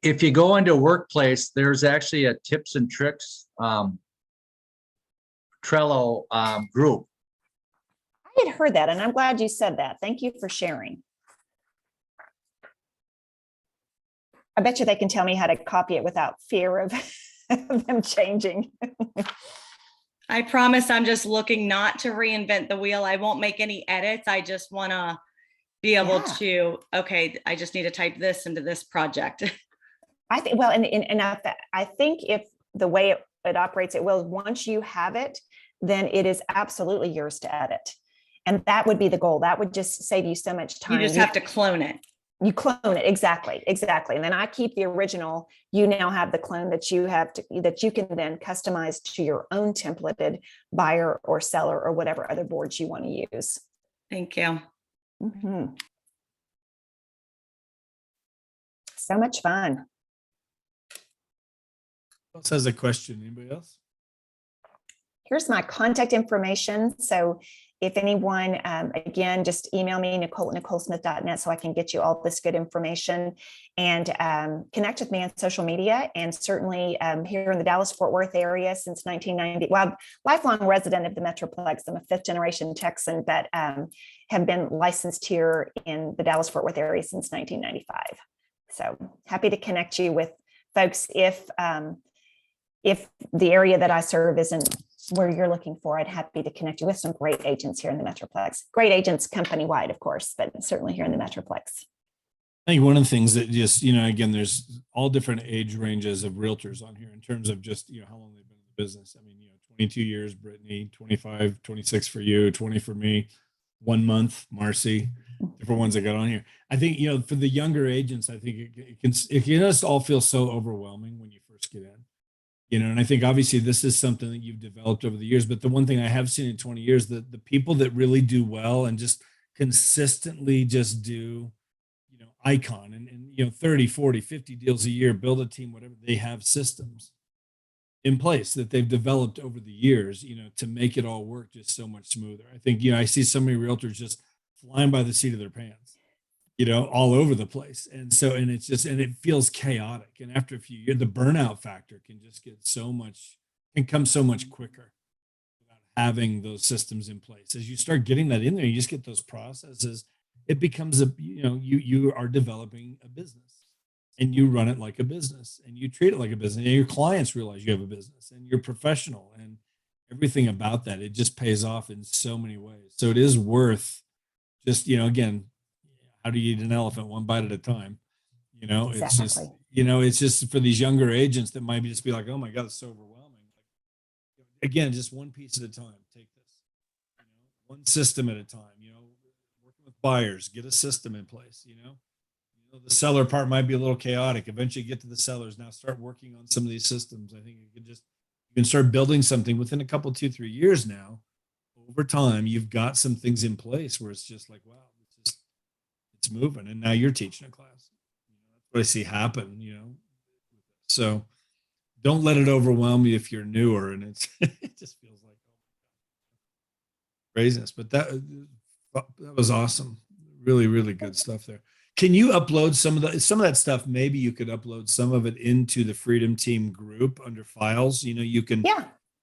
If you go into Workplace, there's actually a tips and tricks Trello group. I had heard that, and I'm glad you said that. Thank you for sharing. I bet you they can tell me how to copy it without fear of them changing. I promise I'm just looking not to reinvent the wheel. I won't make any edits. I just want to be able Yeah. to, okay, I just need to type this into this project. I think, well, and I think if the way it operates, it will, once you have it, then it is absolutely yours to edit. And that would be the goal. That would just save you so much time. You just have to clone it. You clone it. Exactly. And then I keep the original. You now have the clone that you have to, that you can then customize to your own templated buyer or seller or whatever other boards you want to use. Thank you. Mhm. So much fun. Who else has a question? Anybody else? Here's my contact information. So if anyone, again, just email me, Nicole@NicoleSmith.net, so I can get you all this good information, and connect with me on social media. And certainly here in the Dallas-Fort Worth area since 1990, well, lifelong resident of the Metroplex. I'm a 5th generation Texan, but have been licensed here in the Dallas-Fort Worth area since 1995. So happy to connect you with folks if the area that I serve isn't where you're looking for. I'd happy to connect you with some great agents here in the Metroplex. Great agents company-wide, of course, but certainly here in the Metroplex. I think one of the things that just, again, there's all different age ranges of realtors on here in terms of just, how long they've been in the business. I mean, 22 years, Brittany, 25, 26 for you, 20 for me, 1 month, Marcy, different ones that got on here. I think, for the younger agents, I think it can just all feel so overwhelming when you first get in. And I think obviously this is something that you've developed over the years, but the one thing I have seen in 20 years, that the people that really do well and just consistently just do, icon and 30, 40, 50 deals a year, build a team, whatever, they have systems in place that they've developed over the years, to make it all work just so much smoother. I think, I see so many realtors just flying by the seat of their pants, all over the place. And it's just, and it feels chaotic. And after a few years, the burnout factor can just can come so much quicker without having those systems in place. As you start getting that in there, you just get those processes. It becomes you are developing a business, and you run it like a business, and you treat it like a business, and your clients realize you have a business, and you're professional, and everything about that. It just pays off in so many ways. So it is worth just, again, how do you eat an elephant one bite at a time? It's just, Exactly. it's just for these younger agents that might just be like, oh my God, it's so overwhelming. Again, just one piece at a time. Take this, one system at a time, working with buyers, get a system in place, the seller part might be a little chaotic. Eventually get to the sellers. Now start working on some of these systems. I think you can start building something within a couple, 2-3 years now. Over time, you've got some things in place where it's just like, wow, it's moving. And now you're teaching a class. That's what I see happen, So don't let it overwhelm you if you're newer and it just feels like craziness. But that was awesome. Really, really good stuff there. Can you upload some of that stuff? Maybe you could upload some of it into the Freedom Team group under files. You can,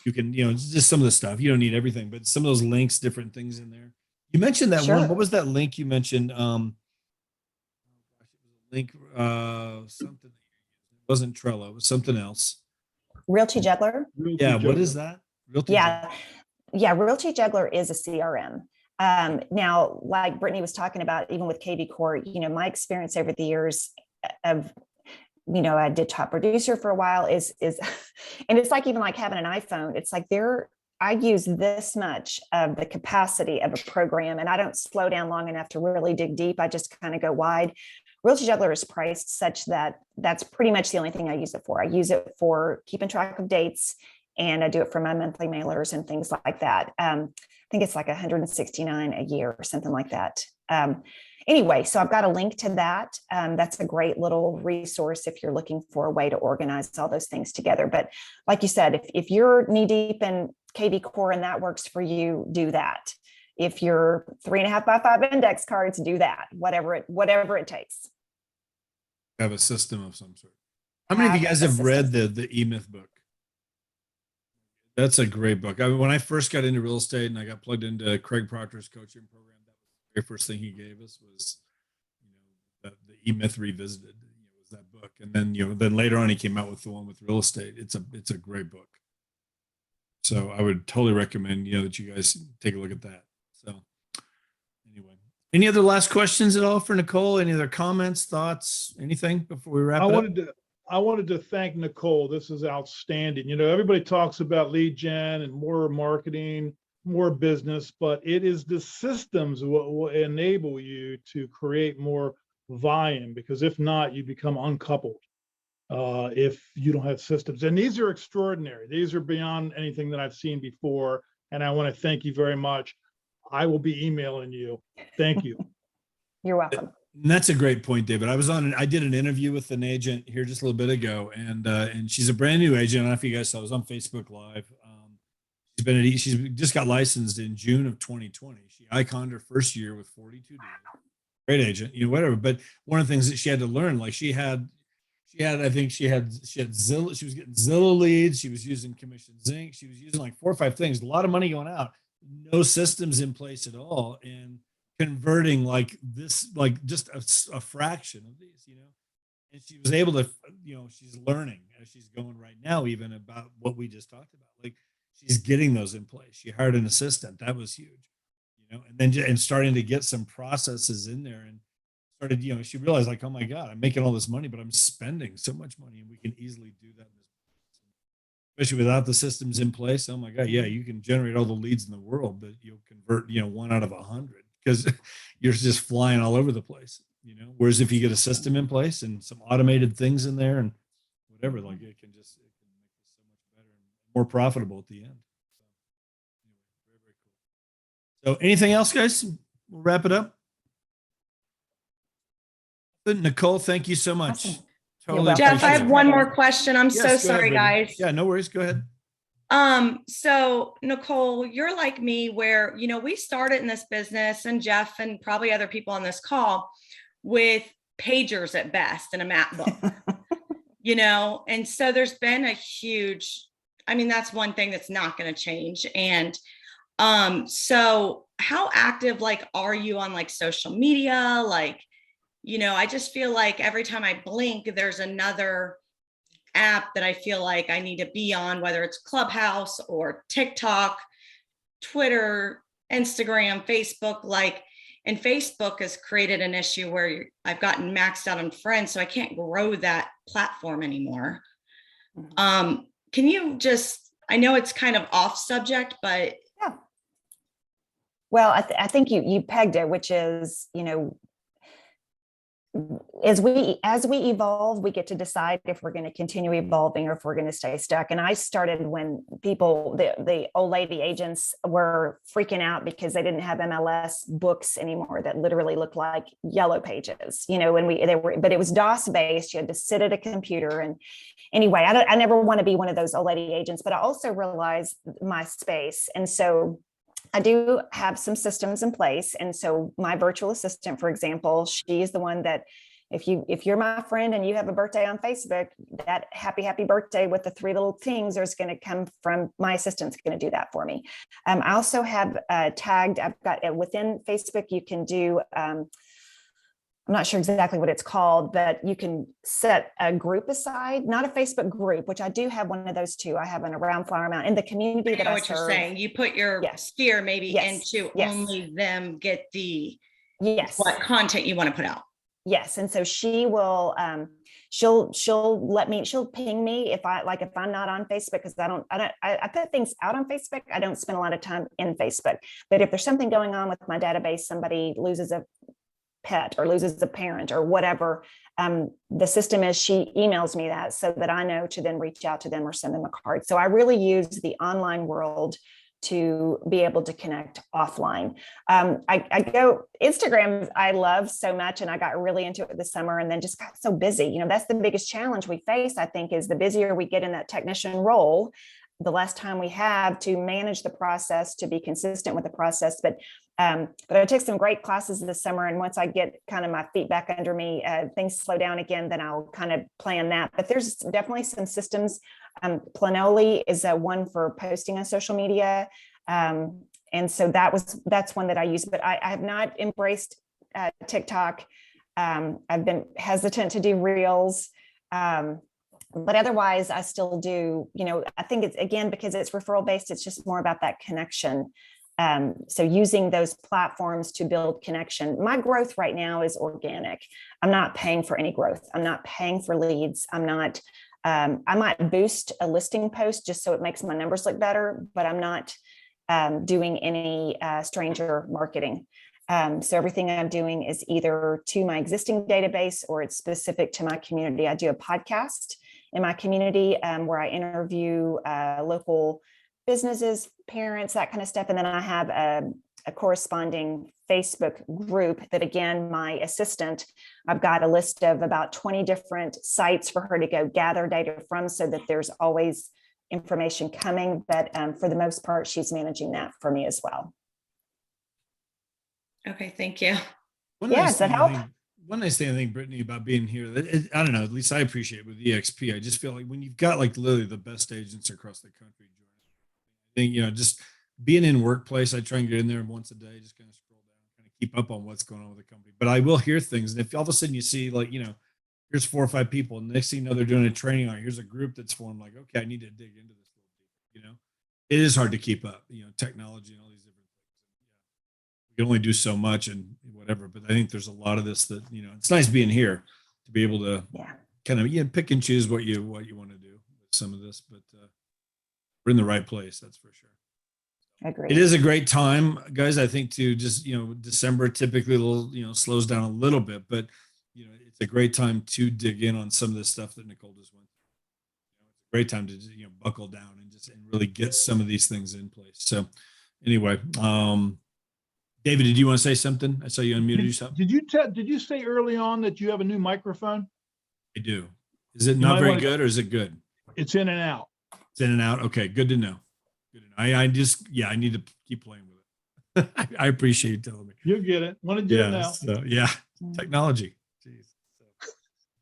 just some of the stuff. You don't need everything, but some of those links, different things in there. You mentioned that one. What was that link you mentioned? Link something. It wasn't Trello. It was something else. Realty Juggler. Yeah. What is that? Realty Realty Juggler is a CRM. Now, like Brittany was talking about, even with KV Core, my experience over the years of, I did top producer for a while is, and it's like, even like having an iPhone, it's like I use this much of the capacity of a program, and I don't slow down long enough to really dig deep. I just kind of go wide. Realty Juggler is priced such that that's pretty much the only thing I use it for. I use it for keeping track of dates and I do it for my monthly mailers and things like that. I think it's like $169 a year or something like that. Anyway, so I've got a link to that. That's a great little resource if you're looking for a way to organize all those things together. But like you said, if you're knee deep in KV Core and that works for you, do that. If you're 3.5 by 5 index cards, do that. Whatever it takes. Have a system of some sort. How many of you guys have read the E-Myth book? That's a great book. I mean, when I first got into real estate and I got plugged into Craig Proctor's coaching program, that was the very first thing he gave us was, the E-Myth Revisited, was that book. And then, then later on he came out with the one with real estate. It's a great book. So I would totally recommend, that you guys take a look at that. So anyway, any other last questions at all for Nicole? Any other comments, thoughts, anything before we wrap it up? I wanted to thank Nicole. This is outstanding. Everybody talks about lead gen and more marketing, more business, but it is the systems will enable you to create more volume, because if not, you become uncoupled if you don't have systems. And these are extraordinary. These are beyond anything that I've seen before. And I want to thank you very much. I will be emailing you. Thank you. You're welcome. And that's a great point, David. I did an interview with an agent here just a little bit ago, and she's a brand new agent. I don't know if you guys saw, I was on Facebook Live. She's just got licensed in June of 2020. She iconed her first year with 42 deals. Great agent, whatever. But one of the things that she had to learn, like she had Zillow. She was getting Zillow leads. She was using Commission Zinc. She was using like 4 or 5 things. A lot of money going out. No systems in place at all, and converting like this, like just a fraction of these, and she was able to, she's learning as she's going right now, even about what we just talked about. Like she's getting those in place. She hired an assistant. That was huge, and then starting to get some processes in there, and started, she realized like, oh my God, I'm making all this money, but I'm spending so much money, and we can easily do that. Especially without the systems in place. Oh my God. Yeah. You can generate all the leads in the world, but you'll convert, 1 out of 100 because you're just flying all over the place, whereas if you get a system in place and some automated things in there and whatever, like it can make it so much better and more profitable at the end. So anyway, very, very cool. So anything else, guys? We'll wrap it up. Nicole, thank you so much. Awesome. Totally. Jeff, I have appreciate it. one more question. I'm Yes, so go ahead, sorry, Brittany. guys. Yeah, no worries. Go ahead. So Nicole, you're like me where, we started in this business, and Jeff and probably other people on this call, with pagers at best and a map book, and so there's been a huge, that's one thing that's not going to change. And, so how active, are you on social media? I just feel like every time I blink, there's another app that I feel like I need to be on, whether it's Clubhouse or TikTok, Twitter, Instagram, Facebook, and Facebook has created an issue where I've gotten maxed out on friends, so I can't grow that platform anymore. Mm-hmm. Can you I know it's kind of off subject, but. Yeah. Well, I think you pegged it, which is, as we evolve, we get to decide if we're going to continue evolving or if we're going to stay stuck. And I started when the old lady agents were freaking out because they didn't have MLS books anymore that literally looked like yellow pages, but it was DOS based. You had to sit at a computer. And anyway, I never want to be one of those old lady agents, but I also realized my space. And so I do have some systems in place. And so my virtual assistant, for example, she's the one that if you're my friend and you have a birthday on Facebook, that happy birthday with the 3 little things is going to come from my assistant's going to do that for me. I also have tagged, I've got within Facebook, you can do, I'm not sure exactly what it's called, but you can set a group aside, not a Facebook group, which I do have one of those too. I have an Around Flower Mound in the community that I what serve. You're saying. You put your sphere maybe into only them get the what content you want to put out. Yes. And so she will, she'll ping me if I'm not on Facebook, because I put things out on Facebook. I don't spend a lot of time in Facebook, but if there's something going on with my database, somebody loses a pet or loses a parent or whatever, the system is she emails me that so that I know to then reach out to them or send them a card. So I really use the online world to be able to connect offline. I go Instagram, I love so much, and I got really into it this summer and then just got so busy. You know, that's the biggest challenge we face, I think, is the busier we get in that technician role, the less time we have to manage the process, to be consistent with the process. But I took some great classes this summer, and once I get kind of my feet back under me, things slow down again, then I'll kind of plan that. But there's definitely some systems. Planoly is one for posting on social media. And so that's one that I use, but I have not embraced TikTok. I've been hesitant to do Reels. But otherwise, I still do, you know, I think it's, again, because it's referral based, it's just more about that connection. So using those platforms to build connection. My growth right now is organic. I'm not paying for any growth. I'm not paying for leads. I'm not, I might boost a listing post just so it makes my numbers look better, but I'm not doing any stranger marketing. So everything I'm doing is either to my existing database or it's specific to my community. I do a podcast in my community where I interview local businesses, parents, that kind of stuff. And then I have a corresponding Facebook group that, again, my assistant, I've got a list of about 20 different sites for her to go gather data from so that there's always information coming. But for the most part, she's managing that for me as well. Okay, thank you. Yeah, does that help? One nice thing I think, Brittany, about being here, I don't know, at least I appreciate with EXP. I just feel like when you've got like literally the best agents across the country, I think, you know, just being in workplace, I try and get in there once a day, just kind of scroll down, kind of keep up on what's going on with the company. But I will hear things. And if all of a sudden you see like, you know, here's 4 or 5 people, and next thing you know, they're doing a training on, here's a group that's formed, like, okay, I need to dig into this a little deeper, you know. It is hard to keep up, you know, technology and all these different things. Yeah. You can only do so much and whatever, but I think there's a lot of this that, you know, it's nice being here to be able to kind of pick and choose what you want to do with some of this, but we're in the right place, that's for sure. Agreed. It is a great time, guys. I think to just, you know, December typically a little, you know, slows down a little bit, but you know, it's a great time to dig in on some of the stuff that Nicole just went through. You know, it's a great time to, you know, buckle down and just really get some of these things in place. So anyway, David, did you want to say something? I saw you unmuted yourself. Did you say early on that you have a new microphone? I do. Is it not very good or is it good? It's in and out. It's in and out. Okay. Good to know. Good to know. I just, I need to keep playing with it. I appreciate you telling me. You'll get it. Want to do it now. So, technology. Jeez. So,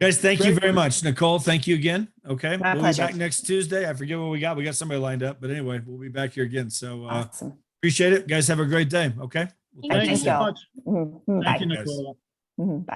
guys, thank you very much. Nicole, thank you again. Okay. My we'll pleasure. be back next Tuesday. I forget what we got. We got somebody lined up, but anyway, we'll be back here again. So Awesome. appreciate it. Guys, have a great day. Okay. Thank you so much. Mhm. Thank you, Bye. Nicole. Mhm. Bye.